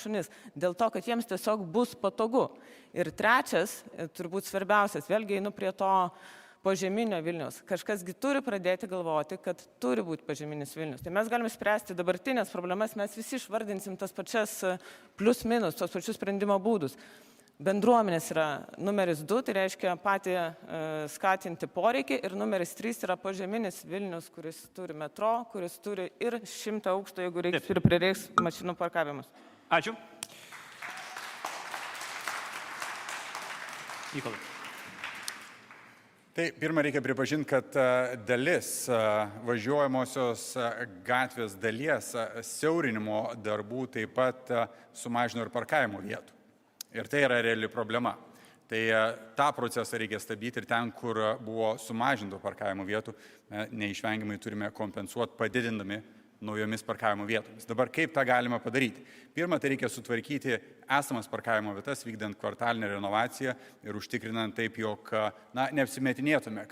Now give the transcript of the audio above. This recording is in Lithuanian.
šunis, dėl to, kad jiems tiesiog bus patogu. Ir trečias, turbūt svarbiausias, vėlgi einu prie to požeminio Vilniaus. Kažkasgi turi pradėti galvoti, kad turi būti požeminis Vilnius. Tai mes galime spręsti dabartinės problemas, mes visi išvardinsim tas pačias plius minus, tos pačius sprendimo būdus. Bendruomenės yra numeris 2, tai reiškia patį skatinti poreikį, ir numeris 3 yra požeminis Vilnius, kuris turi metro, kuris turi ir 100 aukšto, jeigu reiks, ir prireiks mašinų parkavimus. Ačiū. Mykolai. Tai pirmą reikia pripažinti, kad dalis važiuojamosios gatvės dalies siaurinimo darbų taip pat sumažino ir parkavimo vietų. Ir tai yra reali problema. Tai tą procesą reikia stabdyti ir ten, kur buvo sumažinto parkavimo vietų, neišvengiamai turime kompensuoti padidindami naujomis parkavimo vietomis. Dabar kaip tą galima padaryti? Pirma, tai reikia sutvarkyti esamas parkavimo vietas, vykdant kvartalinę renovaciją ir užtikrinant taip, jog neapsimetinėtume, kad